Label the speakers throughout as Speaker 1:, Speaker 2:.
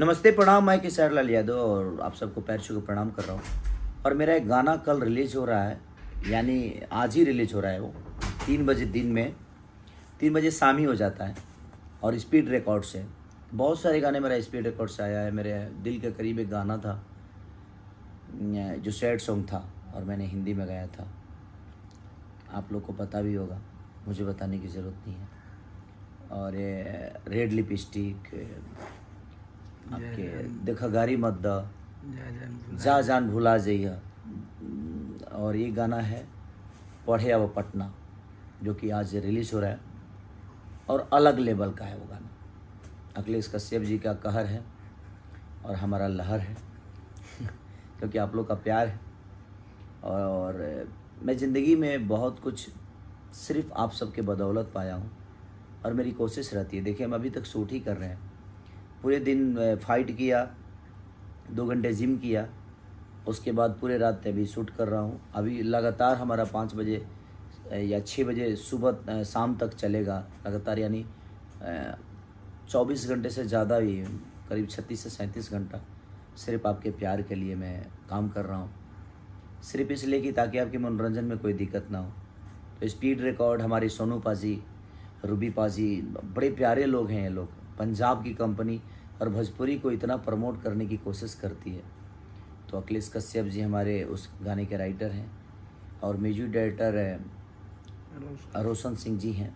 Speaker 1: नमस्ते, प्रणाम। मैं किशोर लाल यादव और आप सबको पैर छू के प्रणाम कर रहा हूँ। और मेरा एक गाना कल रिलीज़ हो रहा है, यानी आज ही रिलीज़ हो रहा है। वो 3 बजे दिन में 3 बजे शाम ही हो जाता है। और स्पीड रिकॉर्ड से बहुत सारे गाने मेरा स्पीड रिकॉर्ड से आया है। मेरे दिल के करीब एक गाना था जो सैड सॉन्ग था और मैंने हिंदी में गाया था। आप लोग को पता भी होगा, मुझे बताने की ज़रूरत नहीं है। और ये रेड लिपस्टिक, आपके देखा गारी मत द, जा जान भुला जइया। और ये गाना है पढ़े अब पटना, जो कि आज रिलीज़ हो रहा है और अलग लेवल का है वो गाना। अखिलेश कश्यप जी का कहर है और हमारा लहर है क्योंकि आप लोग का प्यार है। और मैं ज़िंदगी में बहुत कुछ सिर्फ आप सबके बदौलत पाया हूँ और मेरी कोशिश रहती है। देखिए, हम अभी तक शूट ही कर रहे हैं। पूरे दिन फाइट किया, 2 घंटे जिम किया, उसके बाद पूरे रात अभी शूट कर रहा हूँ। अभी लगातार हमारा 5 बजे या 6 बजे सुबह शाम तक चलेगा लगातार, यानी 24 घंटे से ज़्यादा भी, करीब 36 से 37 घंटा सिर्फ आपके प्यार के लिए मैं काम कर रहा हूँ। सिर्फ इसलिए कि ताकि आपके मनोरंजन में कोई दिक्कत ना हो। तो स्पीड रिकॉर्ड, हमारी सोनू पाजी, रूबी पाजी, बड़े प्यारे लोग हैं ये लोग। पंजाब की कंपनी और भोजपुरी को इतना प्रमोट करने की कोशिश करती है। तो अखिलेश कश्यप जी हमारे उस गाने के राइटर हैं और म्यूजिक डायरेक्टर रोशन सिंह जी हैं।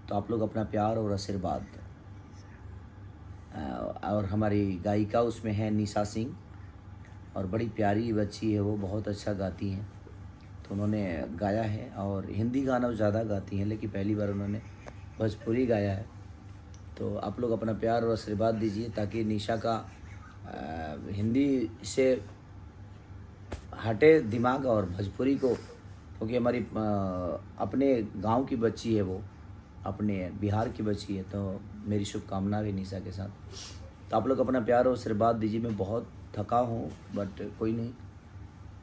Speaker 1: तो आप लोग अपना प्यार और आशीर्वाद। और हमारी गायिका उसमें है निशा सिंह, और बड़ी प्यारी बच्ची है वो, बहुत अच्छा गाती हैं। तो उन्होंने गाया है और हिंदी गाना ज़्यादा गाती हैं, लेकिन पहली बार उन्होंने भोजपुरी गाया है। तो आप लोग अपना प्यार और आशीर्वाद दीजिए ताकि निशा का हिंदी से हटे दिमाग और भोजपुरी को, क्योंकि हमारी अपने गांव की बच्ची है वो, अपने बिहार की बच्ची है। तो मेरी शुभकामना भी निशा के साथ। तो आप लोग अपना प्यार और आशीर्वाद दीजिए। मैं बहुत थका हूँ, बट कोई नहीं,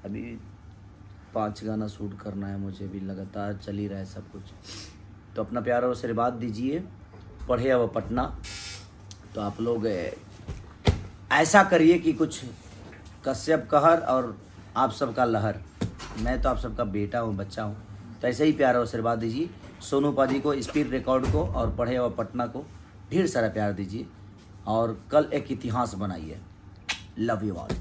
Speaker 1: अभी 5 गाना शूट करना है मुझे, भी लगातार चल ही रहा है सब कुछ। तो अपना प्यार और आशीर्वाद दीजिए। पढ़े अब पटना। तो आप लोग ऐसा करिए कि कुछ कश्यप कहर और आप सबका लहर। मैं तो आप सबका बेटा हूँ, बच्चा हूँ, तो ऐसे ही प्यार और आशीर्वाद दीजिए। सोनू पाजी को, स्पीड रिकॉर्ड को और पढ़े अब पटना को ढेर सारा प्यार दीजिए और कल एक इतिहास बनाइए। Love you all.